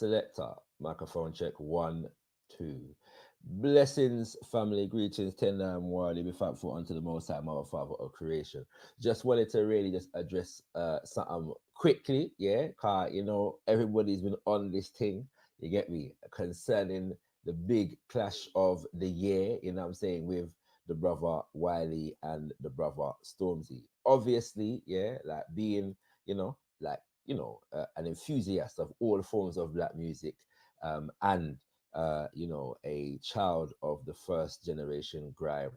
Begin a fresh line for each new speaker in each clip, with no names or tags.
Selector, microphone check, 1, 2. Blessings, family, greetings, tender and worldly. Be thankful unto the Most High, Mother, Father of creation. Just wanted to really just address something quickly, yeah, cause everybody's been on this thing. You get me, concerning the big clash of the year. You know what I'm saying, with the brother Wiley and the brother Stormzy. Obviously, yeah, like being, like an enthusiast of all forms of black music, and a child of the first generation grime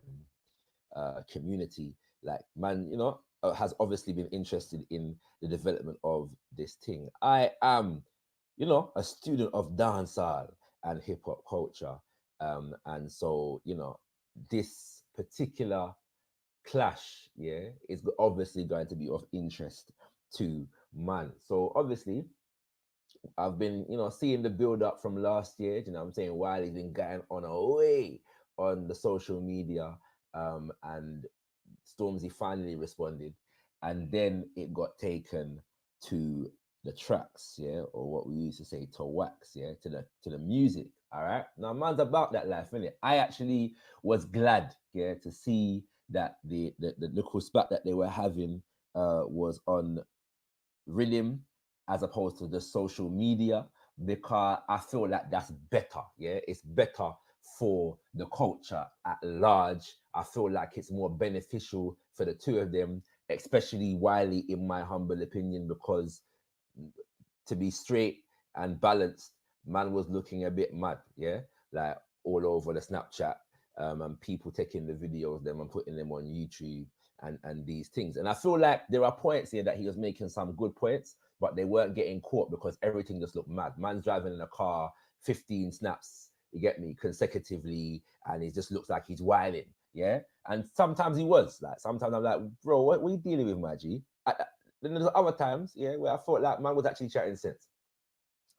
community, like man, has obviously been interested in the development of this thing. I am, a student of dancehall and hip hop culture, and so this particular clash, yeah, is obviously going to be of interest to man. So obviously, I've been, seeing the build up from last year. You know what I'm saying? Wiley's been going on away on the social media, and Stormzy finally responded, and then it got taken to the tracks, yeah, or what we used to say to wax, yeah, to the music. All right. Now, man's about that life, innit? I actually was glad, yeah, to see that the little spat that they were having was on rhythm as opposed to the social media, because I feel like that's better. Yeah, it's better for the culture at large. I feel like it's more beneficial for the two of them, especially Wiley, in my humble opinion, because to be straight and balanced, man was looking a bit mad, yeah, like all over the Snapchat, and people taking the videos them and putting them on YouTube and these things. And I feel like there are points here that he was making some good points, but they weren't getting caught because everything just looked mad. Man's driving in a car, 15 snaps, you get me, consecutively, and it just looks like he's wilding, yeah. And sometimes he was like, sometimes I'm like, bro, what are you dealing with, my G? Then there's other times, yeah, where I thought like man was actually chatting sense.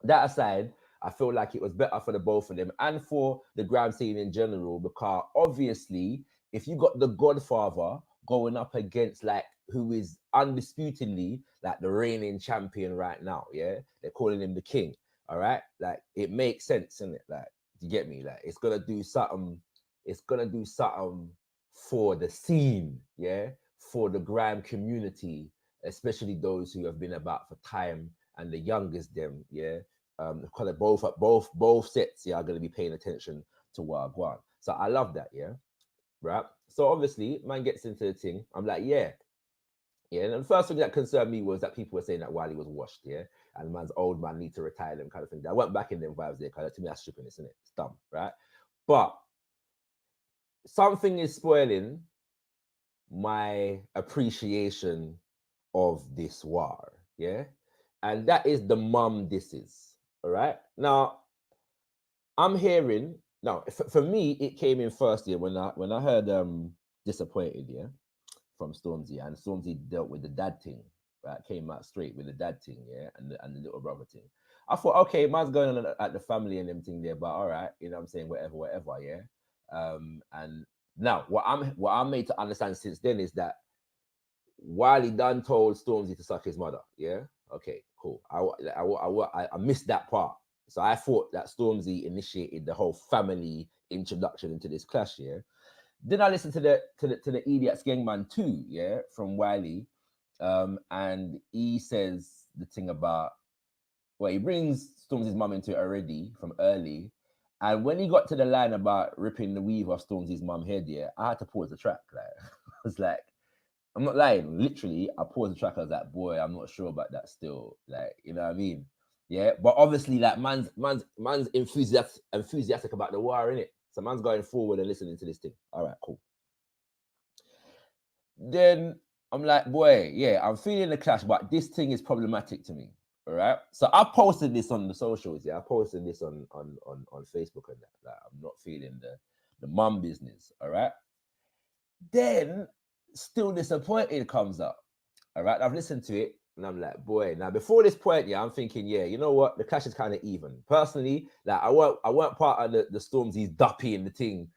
That aside, I feel like it was better for the both of them and for the grime scene in general, because obviously, if you got the Godfather going up against like who is undisputedly like the reigning champion right now, yeah, they're calling him the king. All right, like it makes sense, isn't it? Like, you get me? Like it's gonna do something. It's gonna do something for the scene, yeah, for the grime community, especially those who have been about for time and the youngest them, yeah. Because both sets, yeah, are going to be paying attention to Wagwan. So I love that, yeah, right. So obviously, man gets into the thing. I'm like, yeah, yeah. And the first thing that concerned me was that people were saying that Wiley was washed, yeah, and man's old man need to retire them kind of thing. I went back in them vibes there because to me that's stripping, isn't it? It's dumb, right? But something is spoiling my appreciation of this war, yeah, and that is the mum disses. All right, now I'm hearing now. For me, it came in first year when I heard disappointed, yeah, from Stormzy, and Stormzy dealt with the dad thing, right? Came out straight with the dad thing, yeah, and the little brother thing. I thought, okay, man's going on at the family and everything there, but all right, you know what I'm saying, whatever, yeah. And now what I'm made to understand since then is that Wiley done told Stormzy to suck his mother. Yeah. Okay. Cool. I missed that part. So I thought that Stormzy initiated the whole family introduction into this clash. Yeah. Then I listened to the Eediyat Skengman too. Yeah, from Wiley, and he says the thing about, well, he brings Stormzy's mum into it already from early. And when he got to the line about ripping the weave off Stormzy's mum head, yeah, I had to pause the track. Like, I was like, I'm not lying. Literally, I paused the track. I was like, boy, I'm not sure about that still. Like, you know what I mean? Yeah. But obviously, like, man's enthusiastic about the war, innit? So man's going forward and listening to this thing. All right, cool. Then I'm like, boy, yeah, I'm feeling the clash, but this thing is problematic to me. All right. So I posted this on the socials. Yeah, I posted this on Facebook and that. Like, I'm not feeling the mum business. All right. Then still disappointed comes up. All right, I've listened to it and I'm like, boy. Now before this point, yeah, I'm thinking, yeah, you know what? The clash is kind of even. Personally, like I weren't part of the Stormzy's duppy in the thing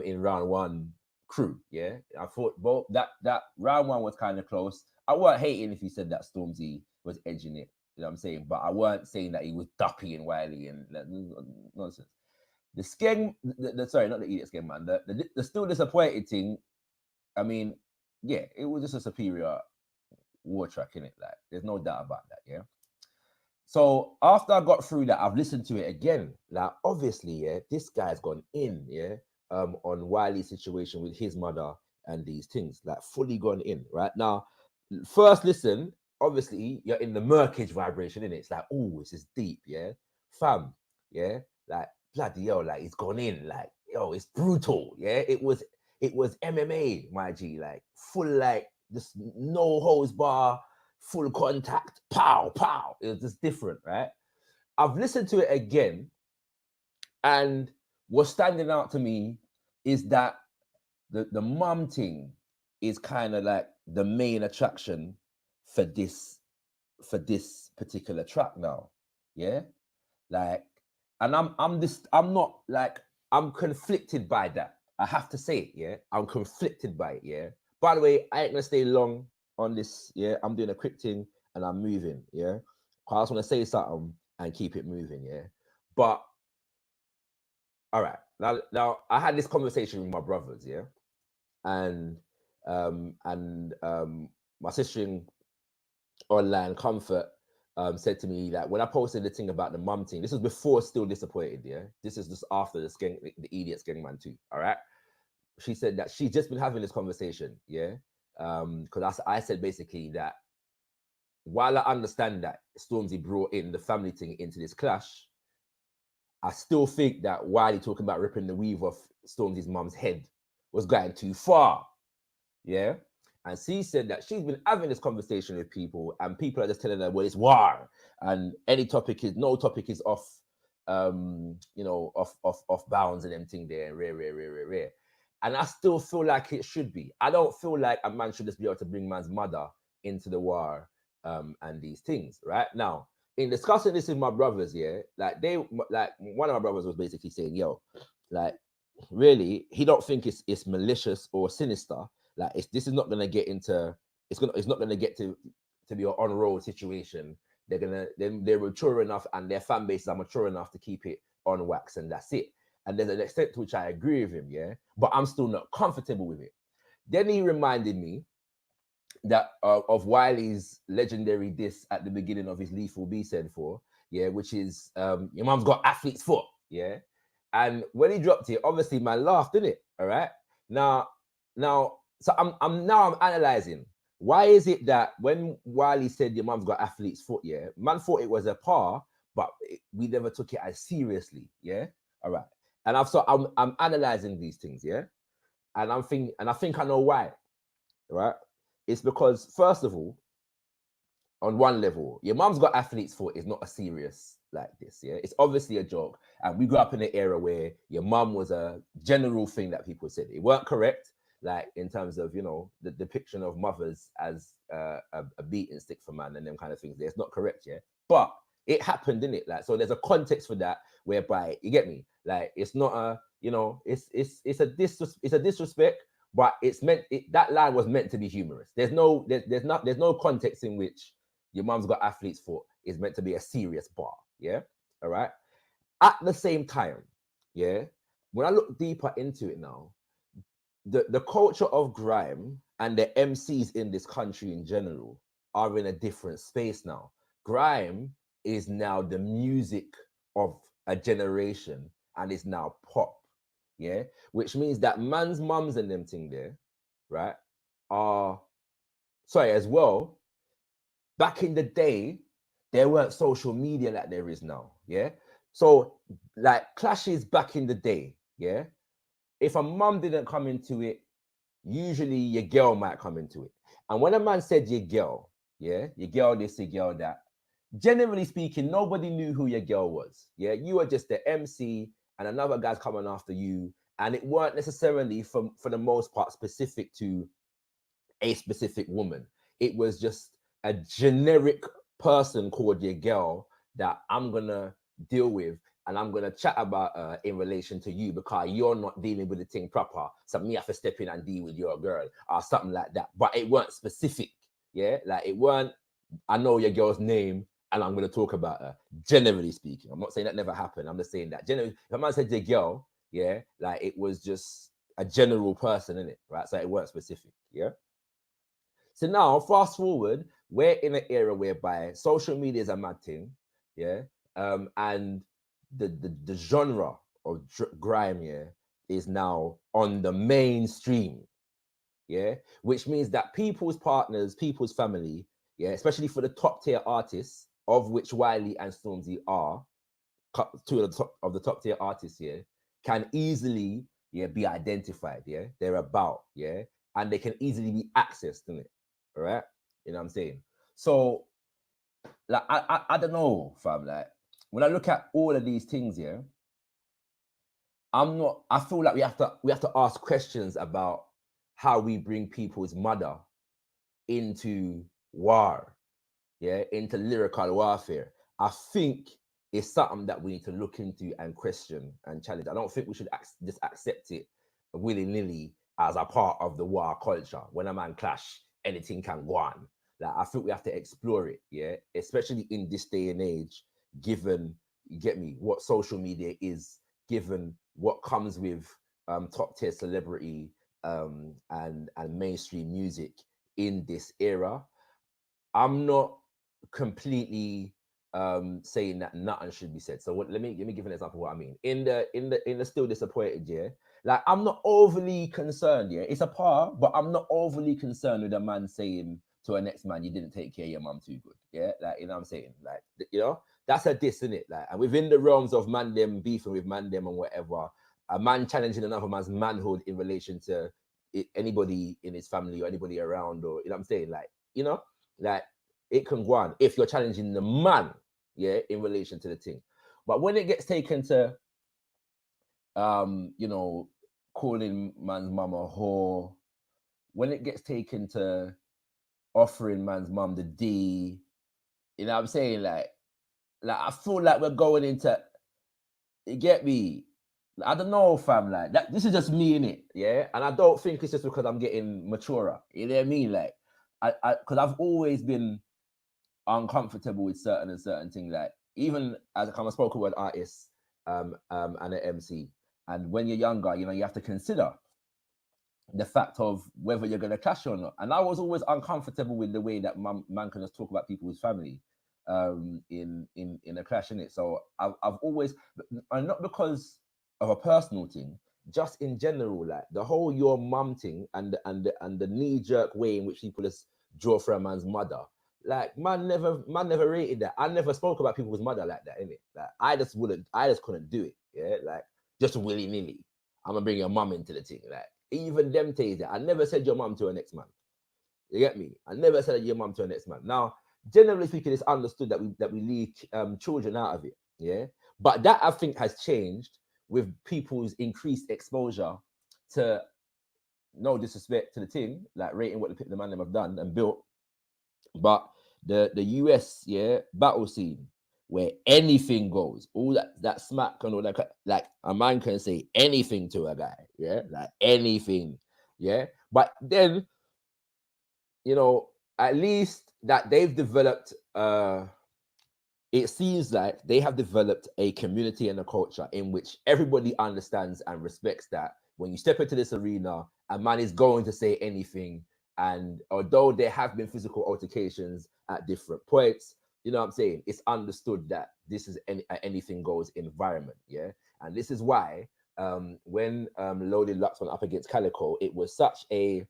in round one crew. Yeah, I thought both that round one was kind of close. I weren't hating if you said that Stormzy was edging it You know what I'm saying? But I weren't saying that he was duppy and Wiley and nonsense. The Skeng, sorry, not the Eediyat Skengman, the still disappointed thing. I mean, yeah, it was just a superior war track in it. Like, there's no doubt about that. Yeah. So after I got through that, I've listened to it again. Like, obviously, yeah, this guy's gone in, yeah, on Wiley's situation with his mother and these things, like fully gone in. Right now, first listen, obviously, you're in the murkage vibration, in it. It's like, oh, this is deep, yeah, fam, yeah, like bloody hell, like it's gone in, like yo, it's brutal, yeah. It was MMA, my G, like full, like just no hose bar, full contact, pow, pow. It was just different, right? I've listened to it again, and what's standing out to me is that the mum thing is kind of like the main attraction for this particular track now. Yeah. Like, and I'm not like, I'm conflicted by that. I have to say it, yeah. I'm conflicted by it, yeah. By the way, I ain't gonna stay long on this, yeah. I'm doing a quick thing and I'm moving, yeah. I just want to say something and keep it moving, yeah. But all right, now I had this conversation with my brothers, yeah, and my sister in online comfort said to me that when I posted the thing about the mum thing, this was before Still Disappointed, yeah. This is just after the Eediyat Skengman too. All right. She said that she's just been having this conversation, yeah. Because I said basically that while I understand that Stormzy brought in the family thing into this clash, I still think that Wiley talking about ripping the weave off Stormzy's mum's head was going too far, yeah. And she said that she's been having this conversation with people, and people are just telling her, well, it's war, and no topic is off, off bounds and everything there, rare. And I still feel like it should be. I don't feel like a man should just be able to bring man's mother into the war, and these things, right? Now, in discussing this with my brothers, yeah, like one of my brothers was basically saying, yo, like, really, he don't think it's malicious or sinister. Like, this is not gonna get into, it's not gonna get to be an on-road situation. They're mature enough, and their fan bases are mature enough to keep it on wax, and that's it. And there's an extent to which I agree with him, yeah, but I'm still not comfortable with it. Then he reminded me that of Wiley's legendary diss at the beginning of his Lethal B said for, yeah, which is your mum's got athlete's foot, yeah. And when he dropped it, obviously man laughed, didn't it? All right. Now, so I'm analyzing. Why is it that when Wiley said your mum's got athlete's foot, yeah, man thought it was a par, but we never took it as seriously, yeah. All right. And I'm analyzing these things, yeah, and I think I know why, right? It's because, first of all, on one level, your mum's got athlete's foot is not a serious like this, yeah. It's obviously a joke, and we grew up in an era where your mum was a general thing that people said. It weren't correct, like in terms of, you know, the depiction of mothers as a beating stick for man and them kind of things. It's not correct, yeah. But it happened, didn't it? Like, so there's a context for that whereby, you get me? Like, it's not a, you know, it's a disrespect, but that line was meant to be humorous. There's no context in which your mum's got athlete's foot is meant to be a serious bar, yeah. All right. At the same time, yeah, when I look deeper into it now, the culture of grime and the MCs in this country in general are in a different space now. Grime is now the music of a generation and is now pop, yeah, which means that man's mums and them thing there, right, are sorry as well. Back in the day, there weren't social media like there is now, yeah. So like clashes back in the day, yeah, if a mum didn't come into it, usually your girl might come into it. And when a man said your girl, yeah, your girl this, your girl that, generally speaking, nobody knew who your girl was. Yeah, you were just the MC and another guy's coming after you. And it weren't necessarily, for the most part, specific to a specific woman. It was just a generic person called your girl that I'm going to deal with, and I'm going to chat about in relation to you because you're not dealing with the thing proper. So me have to step in and deal with your girl or something like that. But it weren't specific, yeah? Like it weren't, I know your girl's name and I'm going to talk about her. Generally speaking, I'm not saying that never happened. I'm just saying that generally, if a man said the girl, yeah, like it was just a general person in it, right? So it weren't specific, yeah. So now, fast forward, we're in an era whereby social media is a mad thing, yeah, and the genre of grime, yeah, is now on the mainstream, yeah, which means that people's partners, people's family, yeah, especially for the top tier artists, of which Wiley and Stormzy are, two of the top tier artists here, can easily, yeah, be identified, yeah, they're about, yeah, and they can easily be accessed in it, all right, you know what I'm saying? So, like, I don't know, fam, like, when I look at all of these things, yeah, I feel like we have to ask questions about how we bring people's mother into war, yeah, into lyrical warfare. I think it's something that we need to look into and question and challenge. I don't think we should just accept it willy-nilly as a part of the war culture. When a man clash, anything can go on. Like, I think we have to explore it, yeah, especially in this day and age, given, you get me, what social media is, given what comes with top tier celebrity and mainstream music in this era. I'm not completely saying that nothing should be said. So let me give an example of what I mean. In the still disappointed, yeah. Like, I'm not overly concerned, yeah. It's a par, but I'm not overly concerned with a man saying to a next man, you didn't take care of your mum too good. Yeah, like, you know what I'm saying? Like, that's a diss, isn't it? Like, and within the realms of man them beefing with man them and whatever, a man challenging another man's manhood in relation to anybody in his family or anybody around, or, you know what I'm saying? Like, like, it can go on if you're challenging the man, yeah, in relation to the thing. But when it gets taken to, you know, calling man's mum a whore, when it gets taken to offering man's mum the D, you know what I'm saying? Like I feel like we're going into, you get me? I don't know, fam. Like, that, this is just me in it, yeah. And I don't think it's just because I'm getting maturer. You know what I mean? Like, because I've always been uncomfortable with certain things. Like, even as a spoken word artist, and an MC, and when you're younger, you have to consider the fact of whether you're going to clash or not. And I was always uncomfortable with the way that man can just talk about people's family in a clash, in it. So I've always, and not because of a personal thing, just in general, like the whole your mum thing and the knee jerk way in which people just draw for a man's mother. Like, man never rated that. I never spoke about people's mother like that, innit? Like, I just couldn't do it. Yeah, like, just willy nilly. I'm gonna bring your mum into the thing. Like, even them days, I never said your mum to a next man. You get me? I never said your mum to a next man. Now, generally speaking, it's understood that we leave children out of it. Yeah, but that, I think, has changed with people's increased exposure to, no disrespect to the thing, like rating what the man them have done and built, but the US, yeah, battle scene where anything goes, all that smack and all that, like a man can say anything to a guy, yeah, like anything, yeah. But then, at least that they've developed, it seems like they have developed a community and a culture in which everybody understands and respects that when you step into this arena, a man is going to say anything. And although there have been physical altercations at different points, you know what I'm saying? It's understood that this is anything goes environment, yeah? And this is why when Loaded Lux went up against Calico, it was such a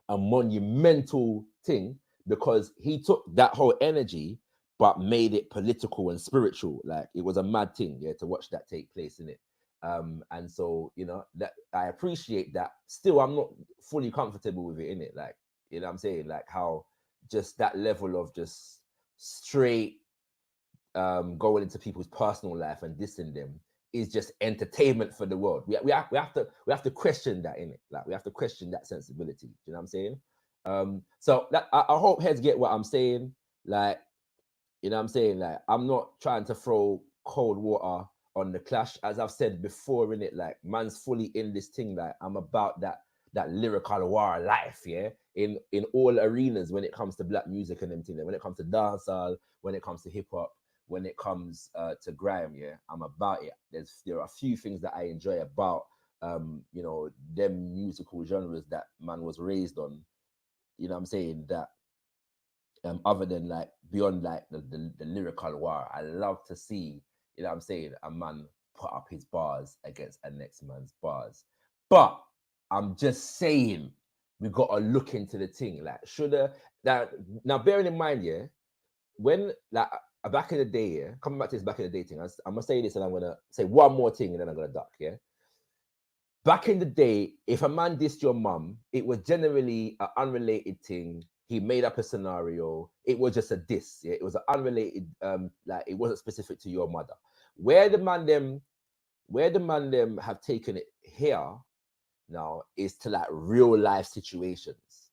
monumental thing, because he took that whole energy but made it political and spiritual. Like, it was a mad thing, yeah, to watch that take place in it. And so, that I appreciate that. Still, I'm not fully comfortable with it, in it. Like, you know what I'm saying? Like, how just that level of just straight going into people's personal life and dissing them is just entertainment for the world. We have to question that, in it. Like, we have to question that sensibility. Do you know what I'm saying? So that, I hope heads get what I'm saying. Like, you know what I'm saying? Like, I'm not trying to throw cold water on the clash. As I've said before, in it, like, man's fully in this thing. Like, I'm about that that lyrical war life, yeah, in all arenas when it comes to black music and them things. When it comes to dancehall, when it comes to hip hop, when it comes to grime, yeah, I'm about it. There are a few things that I enjoy about them musical genres that man was raised on. You know what I'm saying? That other than like beyond like the lyrical war, I love to see, you know what I'm saying, a man put up his bars against a next man's bars. But I'm just saying we gotta look into the thing. Like, that now bearing in mind, yeah, when like back in the day, yeah, coming back to this back in the day thing, I'm gonna say this and I'm gonna say one more thing and then I'm gonna duck, yeah. Back in the day, if a man dissed your mum, it was generally an unrelated thing. He made up a scenario. It was just a diss. Yeah? It was an unrelated, like it wasn't specific to your mother. Where the man them have taken it here now is to like real life situations.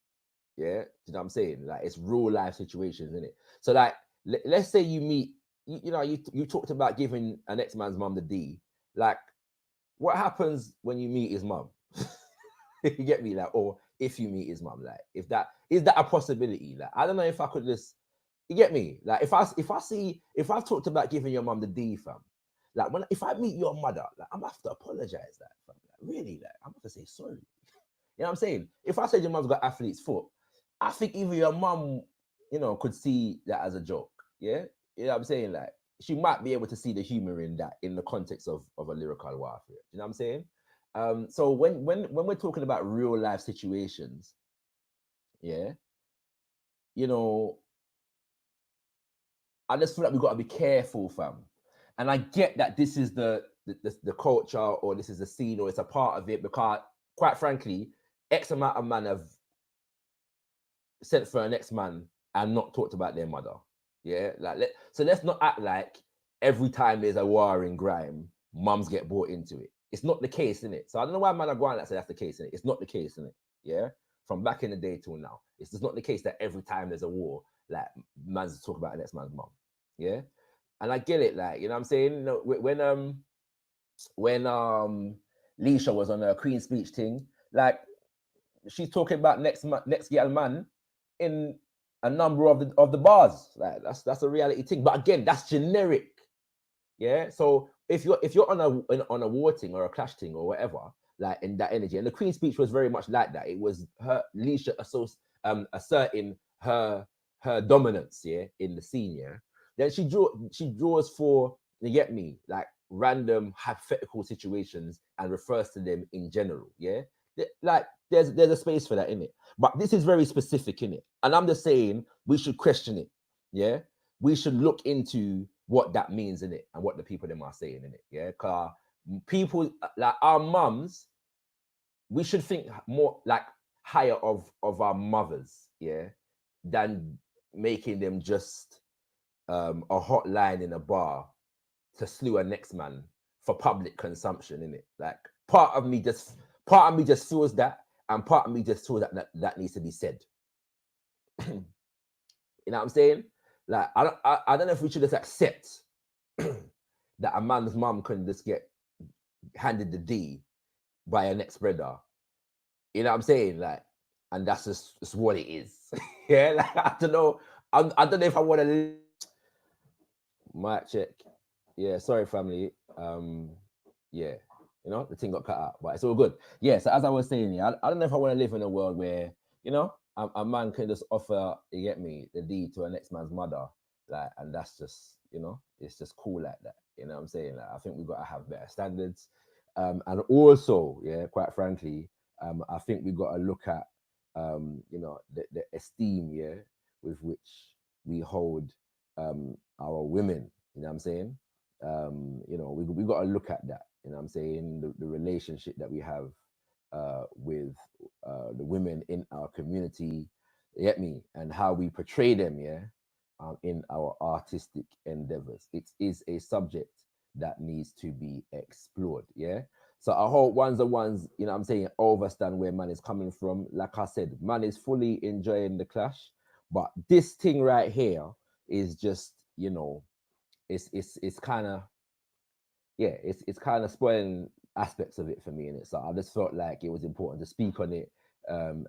Yeah, you know what I'm saying? Like it's real life situations, isn't it? So like, let's say you meet, you talked about giving an ex man's mum the D. Like, what happens when you meet his mum? You get me? Like, or if you meet his mum, like, if that is that a possibility? Like, I don't know if I could just, you get me? Like, if I've talked about giving your mum the D, fam, like if I meet your mother, like I'm gonna have to apologize, that fam. Like, really, like I'm gonna have to say sorry. You know what I'm saying? If I said your mum's got athlete's foot, I think even your mum, could see that as a joke. Yeah, you know what I'm saying? Like, she might be able to see the humor in that in the context of a lyrical warfare. You know what I'm saying? So when we're talking about real life situations, yeah, you know, I just feel like we've got to be careful, fam. And I get that this is the culture, or this is the scene, or it's a part of it, because quite frankly, X amount of man have sent for an ex man and not talked about their mother. Yeah, like so let's not act like every time there's a war in grime, mums get brought into it. It's not the case, isn't it? So I don't know why man are going like say that's the case, isn't it? It's not the case, isn't it? Yeah, from back in the day till now, it's just not the case that every time there's a war, like man's talk about an ex man's mum. Yeah, and I get it, like, you know what I'm saying. You know, when Leisha was on her Queen speech thing, like she's talking about next girl man in a number of the bars. Like that's a reality thing. But again, that's generic. Yeah. So if you're on a war thing or a clash thing or whatever, like in that energy, and the Queen's speech was very much like that. It was her Leisha asserting her dominance, yeah, in the scene, yeah. Then she draws for, you get me, like random hypothetical situations and refers to them in general, yeah. Like there's a space for that in it, but this is very specific in it, and I'm just saying we should question it, yeah. We should look into what that means in it and what the people them are saying in it, yeah. Because people like our mums, we should think more like higher of our mothers, yeah, than making them just a hotline in a bar to slew a next man for public consumption in it. Like part of me just feels that, and part of me just feels that needs to be said. You know what I'm saying? Like I don't know if we should just accept that a man's mum can just get handed the D by a next brother. You know what I'm saying? Like, and that's just what it is. Yeah, like I don't know. I don't know if I want to. Mic check. Yeah, sorry, family. Yeah, the thing got cut out, but it's all good. Yeah, so as I was saying, yeah, I don't know if I want to live in a world where a man can just offer, you get me, the D to a next man's mother, like, and that's just, it's just cool like that. You know what I'm saying? Like, I think we've got to have better standards, and also, yeah, quite frankly, I think we've got to look at, the esteem, yeah, with which we hold our women. You know what I'm saying? We got to look at that. You know what I'm saying? The relationship that we have with the women in our community, you get me, and how we portray them, yeah, in our artistic endeavors. It is a subject that needs to be explored, yeah. So I hope the ones, you know what I'm saying, understand where man is coming from. Like I said, man is fully enjoying the clash, but this thing right here is just, it's kind of, yeah, it's kind of spoiling aspects of it for me in it. So I just felt like it was important to speak on it, and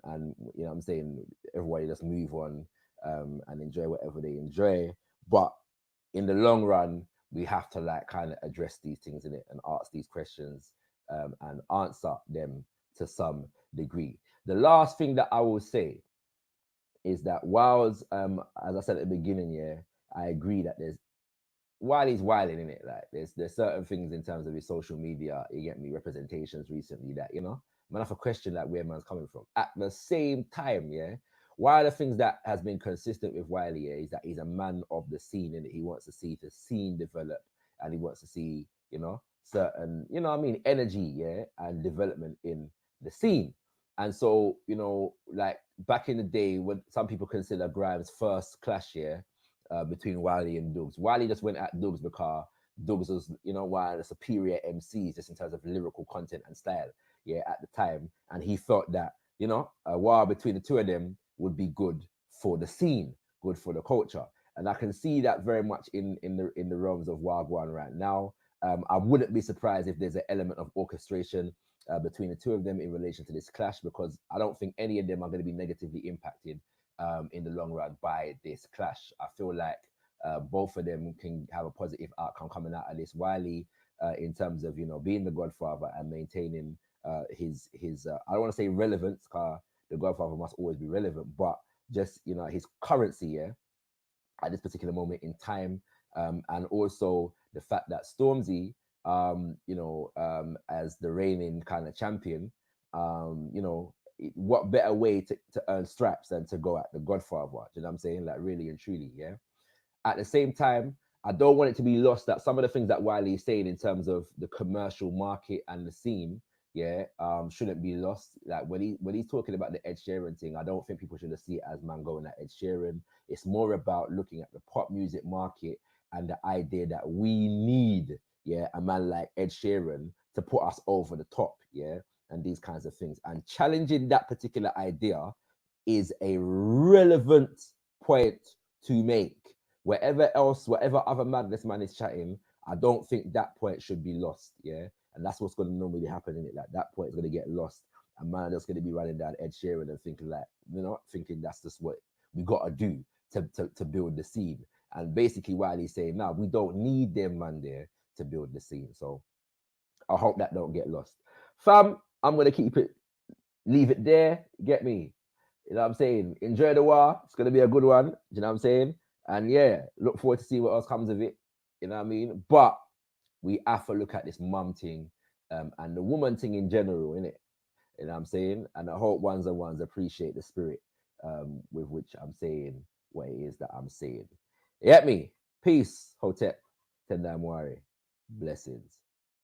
you know what I'm saying, everybody just move on, and enjoy whatever they enjoy. But in the long run, we have to like kind of address these things in it and ask these questions, and answer them to some degree. The last thing that I will say is that whilst, as I said at the beginning, yeah, I agree that there's Wiley's wilding in it. Like there's certain things in terms of his social media, you get me, representations recently that, you know, man have a question like where man's coming from. At the same time, yeah, one of the things that has been consistent with Wiley, yeah, is that he's a man of the scene and he wants to see the scene develop, and he wants to see, you know, certain, you know what I mean, energy, yeah, and development in the scene. And so, you know, like back in the day when some people consider Grimes' first clash, yeah, between Wiley and Duggs. Wiley just went at Duggs because Duggs was, you know, one of the superior MCs just in terms of lyrical content and style, yeah, at the time. And he thought that, you know, a war between the two of them would be good for the scene, good for the culture. And I can see that very much in the realms of Wagwan right now. I wouldn't be surprised if there's an element of orchestration between the two of them in relation to this clash, because I don't think any of them are going to be negatively impacted in the long run by this clash. I feel like both of them can have a positive outcome coming out of this. Wiley, in terms of, you know, being the Godfather and maintaining his I don't want to say relevance, because the Godfather must always be relevant, but just, you know, his currency, yeah, at this particular moment in time, and also the fact that Stormzy, you know, as the reigning kind of champion, you know, what better way to earn stripes than to go at the Godfather? Do you know what I'm saying? Like really and truly, yeah. At the same time, I don't want it to be lost that some of the things that Wiley is saying in terms of the commercial market and the scene, yeah, shouldn't be lost. Like when he's talking about the Ed Sheeran thing, I don't think people should see it as man going at Ed Sheeran. It's more about looking at the pop music market and the idea that we need, yeah, a man like Ed Sheeran to put us over the top, yeah, and these kinds of things. And challenging that particular idea is a relevant point to make. Whatever else, whatever other madness man is chatting, I don't think that point should be lost. Yeah. And that's what's going to normally happen in it. Like that point is going to get lost. And man that's going to be running down Ed Sheeran and thinking like, you know, thinking that's just what we got to do to build the scene. And basically Wiley's saying, no, we don't need them man there to build the scene. So I hope that don't get lost. Fam, I'm going to keep it, leave it there. Get me? You know what I'm saying? Enjoy the war. It's gonna be a good one. You know what I'm saying? And yeah, look forward to see what else comes of it. You know what I mean? But we have to look at this mum thing, and the woman thing in general, innit? You know what I'm saying? And I hope ones and ones appreciate the spirit with which I'm saying what it is that I'm saying. You get me? Peace, Hotep, Tendamwari. Blessings.